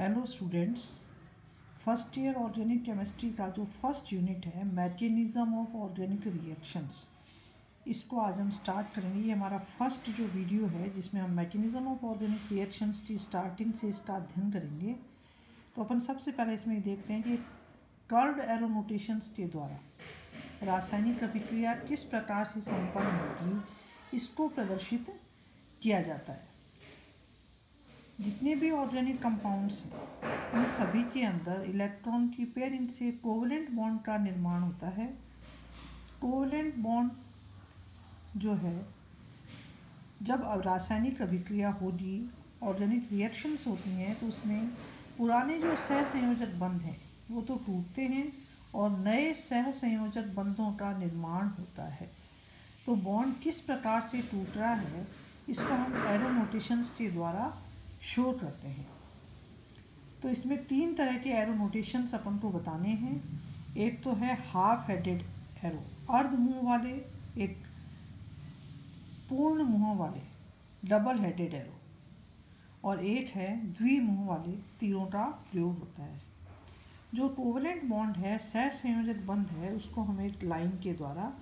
Hello students, first year organic chemistry का जो first unit है मैकेनिज़्म ऑफ ऑर्गेनिक रिएक्शंस, इसको आज हम स्टार्ट करेंगे। ये हमारा फर्स्ट जो वीडियो है जिसमें हम मैकेनिज़्म ऑफ ऑर्गेनिक रिएक्शंस की स्टार्टिंग से इसका अध्ययन करेंगे। तो अपन सबसे पहले इसमें देखते हैं कि कर्व्ड एरो नोटेशंस के द्वारा रासायनिक अभिक्रिया किस प्रकार से संपन्न होगी, इसको प्रदर्शित किया जाता है। जितने भी ऑर्गेनिक कंपाउंड्स हैं उन सभी के अंदर इलेक्ट्रॉन की पेयरिंग से कोवेलेंट बॉन्ड का निर्माण होता है। कोवेलेंट बॉन्ड जो है, जब अब रासायनिक अभिक्रिया होगी, ऑर्गेनिक रिएक्शंस होती हैं, तो उसमें पुराने जो सहसंयोजक बंध हैं वो तो टूटते हैं और नए सहसंयोजक बंधों का निर्माण होता है। तो बॉन्ड किस प्रकार से टूट रहा है, इसको हम एरो नोटेशंस के द्वारा शो करते हैं। तो इसमें तीन तरह के एरो नोटेशंस अपन को बताने हैं। एक तो है हाफ हेडेड एरो, अर्ध मुंह वाले, एक पूर्ण मुंह वाले डबल हेडेड एरो, और एक है द्विमुंह वाले तीरों का प्रयोग होता है। जो कोवेलेंट बॉन्ड है, सहसंयोजक बंध है, उसको हम एक लाइन के द्वारा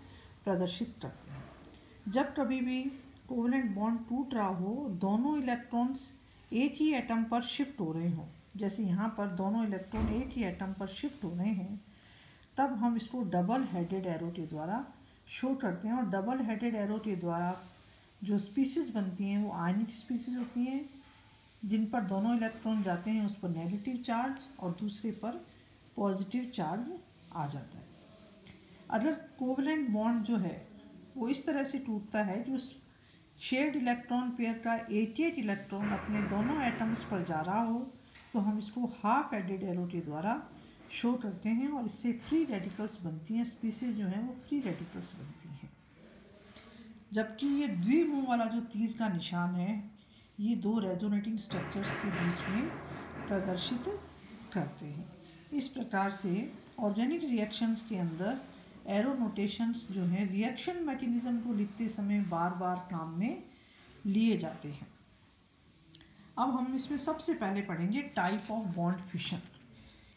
प्रदर्शित करते हैं। जब कभी भी कोवेलेंट बॉन्ड टूट रहा हो, दोनों इलेक्ट्रॉन्स एक ही एटम पर शिफ्ट हो रहे हों, जैसे यहाँ पर दोनों इलेक्ट्रॉन एक ही एटम पर शिफ्ट हो रहे हैं, तब हम इसको डबल हेडेड एरो के द्वारा शो करते हैं। और डबल हेडेड एरो के द्वारा जो स्पीसीज बनती हैं वो आयनिक स्पीसीज होती हैं, जिन पर दोनों इलेक्ट्रॉन जाते हैं उस पर नेगेटिव चार्ज और दूसरे पर पॉजिटिव चार्ज आ जाता है। अगर कोवेलेंट बॉन्ड जो है वो इस तरह से टूटता है कि उस शेयर्ड इलेक्ट्रॉन पेयर का एक इलेक्ट्रॉन अपने दोनों एटम्स पर जा रहा हो, तो हम इसको हाफ हेडेड एरो के द्वारा शो करते हैं और इससे फ्री रेडिकल्स बनती हैं। स्पीसीज जो हैं वो फ्री रेडिकल्स बनती हैं। जबकि ये द्विमुंह वाला जो तीर का निशान है, ये दो रेजोनेटिंग स्ट्रक्चर्स के बीच में प्रदर्शित करते हैं। इस प्रकार से ऑर्गेनिक रिएक्शंस के अंदर एरो नोटेशंस जो हैं रिएक्शन मैकेनिज्म को लिखते समय बार बार काम में लिए जाते हैं। अब हम इसमें सबसे पहले पढ़ेंगे टाइप ऑफ बॉन्ड फिशन,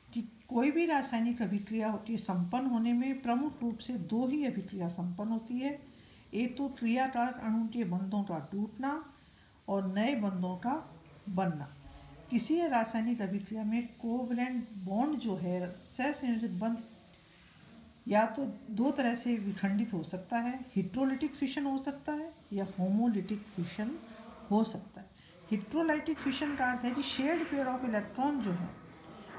कि कोई भी रासायनिक अभिक्रिया होती है, संपन्न होने में प्रमुख रूप से दो ही अभिक्रिया संपन्न होती है। एक तो क्रियाकारक अणु के बंधों का टूटना और नए बंधों का बनना। किसी रासायनिक अभिक्रिया में कोवेलेंट बॉन्ड जो है, सहसंयोजक बंध, या तो दो तरह से विखंडित हो सकता है। हिट्रोलाइटिक फिशन हो सकता है या होमोलिटिक फिशन हो सकता है। हिट्रोलाइटिक फिशन का अर्थ है कि शेयर्ड पेयर ऑफ इलेक्ट्रॉन जो है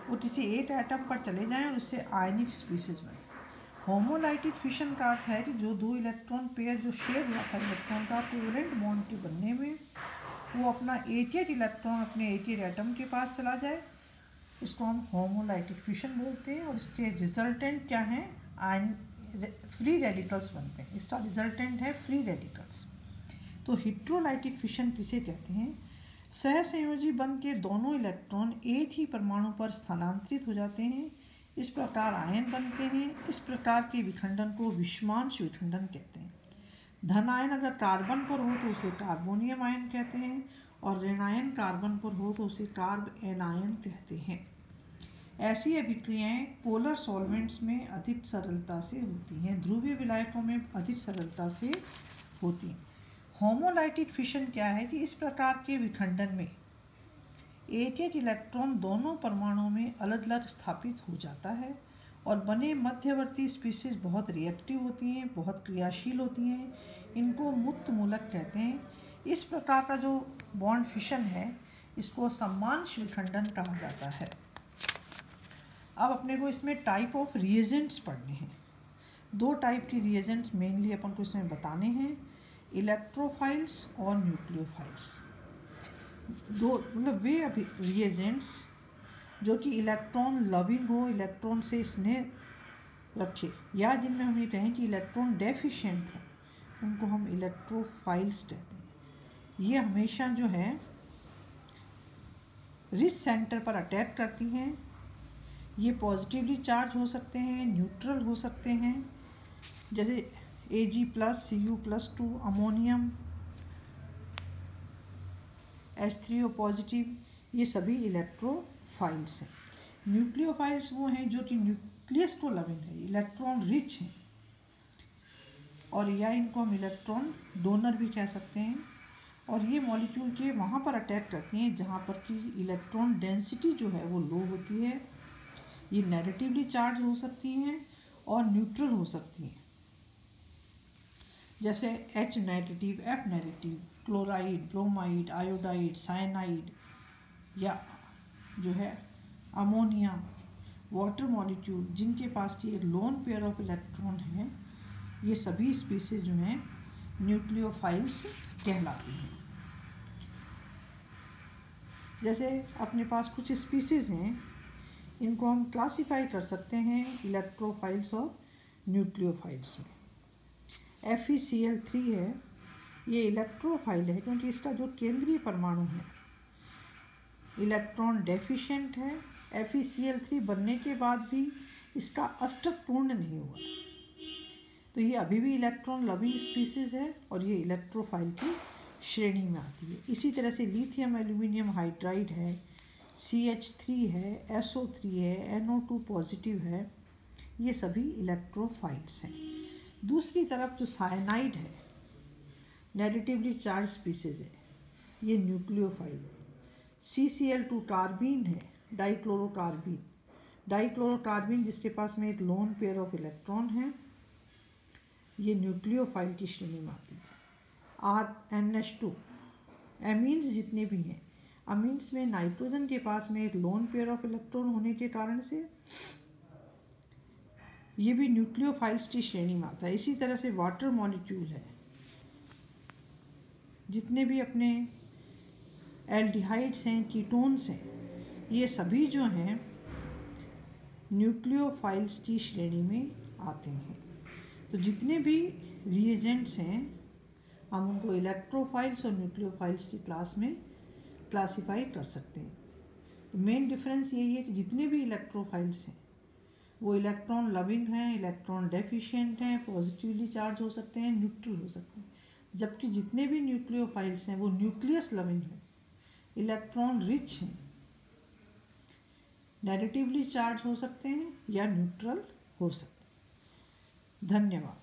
वो किसी एक एटम पर चले जाएं और उससे आयनिक स्पीसीज बने। होमोलाइटिक फिशन का अर्थ है कि जो दो इलेक्ट्रॉन पेयर जो शेयर हुआ था इलेक्ट्रॉन का कोवेलेंट बॉन्ड के बनने में, वो अपना एक इलेक्ट्रॉन अपने एक एटम के पास चला जाए, इसको हम होमोलाइटिक फिशन बोलते हैं। और इसके रिजल्टेंट क्या हैं? फ्री रेडिकल्स बनते हैं। इसका रिजल्टेंट है फ्री रेडिकल्स। तो हिट्रोलाइटिक फिशन किसे कहते हैं? सहसंयोजी बंध के दोनों इलेक्ट्रॉन एक ही परमाणु पर स्थानांतरित हो जाते हैं, इस प्रकार आयन बनते हैं। इस प्रकार के विखंडन को विषमांश विखंडन कहते हैं। धन आयन अगर कार्बन पर हो तो उसे कार्बोनियम आयन कहते हैं, और ऋणायन कार्बन पर हो तो उसे कार्ब एनायन कहते हैं। ऐसी अभिक्रियाएं पोलर सॉल्वेंट्स में अधिक सरलता से होती हैं, ध्रुवीय विलायकों में अधिक सरलता से होती हैं। होमोलाइटिक फिशन क्या है कि इस प्रकार के विखंडन में एक इलेक्ट्रॉन दोनों परमाणुओं में अलग अलग स्थापित हो जाता है और बने मध्यवर्ती स्पीसीज बहुत रिएक्टिव होती हैं, बहुत क्रियाशील होती हैं। इनको मुक्त मूलक कहते हैं। इस प्रकार का जो बॉन्ड फिशन है, इसको सम्मांश विखंडन कहा जाता है। अब अपने को इसमें टाइप ऑफ रिएजेंट्स पढ़ने हैं। दो टाइप के रिएजेंट्स मेनली अपन को इसमें बताने हैं, इलेक्ट्रोफाइल्स और न्यूक्लियोफाइल्स। दो मतलब वे रिएजेंट्स जो कि इलेक्ट्रॉन लविंग हो, इलेक्ट्रॉन से स्नेह रखे, या जिनमें हम ये कहें कि इलेक्ट्रॉन डेफिशिएंट हो, उनको हम इलेक्ट्रोफाइल्स कहते हैं। ये हमेशा जो है रिच सेंटर पर अटैक करती हैं। ये पॉजिटिवली चार्ज हो सकते हैं, न्यूट्रल हो सकते हैं, जैसे Ag+, Cu+2, ammonium, H3O positive, ये सभी इलेक्ट्रोफाइल्स हैं। न्यूक्लियोफाइल्स वो हैं जो कि न्यूक्लियस को लविंग है, इलेक्ट्रॉन रिच हैं, और या इनको हम इलेक्ट्रॉन डोनर भी कह सकते हैं। और ये मॉलिक्यूल के वहाँ पर अटैक करती हैं जहाँ पर कि इलेक्ट्रॉन डेंसिटी जो है वो लो होती है। ये नेगेटिवली चार्ज हो सकती हैं और न्यूट्रल हो सकती हैं, जैसे H negative, F negative, chloride, bromide, iodide, cyanide, या जो है अमोनिया, वाटर मॉलिक्यूल जिनके पास की एक लोन पेयर ऑफ इलेक्ट्रॉन है, ये सभी स्पीसीज जो हैं न्यूक्लियोफाइल्स कहलाती हैं। जैसे अपने पास कुछ स्पीसीज हैं, इनको हम क्लासिफाई कर सकते हैं इलेक्ट्रोफाइल्स और न्यूक्लियोफाइल्स में। FeCl3 है, ये इलेक्ट्रोफाइल है क्योंकि इसका जो केंद्रीय परमाणु है इलेक्ट्रॉन डेफिशिएंट है। FeCl3 बनने के बाद भी इसका अष्टक पूर्ण नहीं हुआ, तो ये अभी भी इलेक्ट्रॉन लविंग स्पीसीज है और ये इलेक्ट्रोफाइल की श्रेणी में आती है। इसी तरह से लिथियम एल्यूमिनियम हाइड्राइड है, CH3 है, SO3 है, NO2 पॉजिटिव है, ये सभी इलेक्ट्रोफाइल्स हैं। दूसरी तरफ जो साइनाइड है, नेगेटिवली चार्ज स्पीसीज है, ये न्यूक्लियोफाइल है। CCl2 कार्बीन है, डाइक्लोरोकार्बीन, डाइक्लोरोकार्बीन जिसके पास में एक लोन पेयर ऑफ इलेक्ट्रॉन है, ये न्यूक्लियोफाइल की श्रेणी में आती है। NH2 एमीन्स जितने भी हैं, अमीन्स में नाइट्रोजन के पास में एक लोन पेयर ऑफ इलेक्ट्रॉन होने के कारण से ये भी न्यूक्लियोफाइल्स की श्रेणी में आता है। इसी तरह से वाटर मॉलिक्यूल है, जितने भी अपने एल्डिहाइड्स हैं, कीटोन्स हैं, ये सभी जो हैं न्यूक्लियोफाइल्स की श्रेणी में आते हैं। तो जितने भी रिएजेंट्स हैं हम उनको इलेक्ट्रोफाइल्स और न्यूक्लियोफाइल्स की क्लास में क्लासिफाई कर सकते हैं। तो मेन डिफरेंस यही है कि जितने भी इलेक्ट्रोफाइल्स हैं वो इलेक्ट्रॉन लविंग हैं, इलेक्ट्रॉन डेफिशिएंट हैं, पॉजिटिवली चार्ज हो सकते हैं, न्यूट्रल हो सकते हैं, जबकि जितने भी न्यूक्लियोफाइल्स हैं वो न्यूक्लियस लविंग हैं, इलेक्ट्रॉन रिच हैं, नेगेटिवली चार्ज हो सकते हैं या न्यूट्रल हो सकते हैं। धन्यवाद।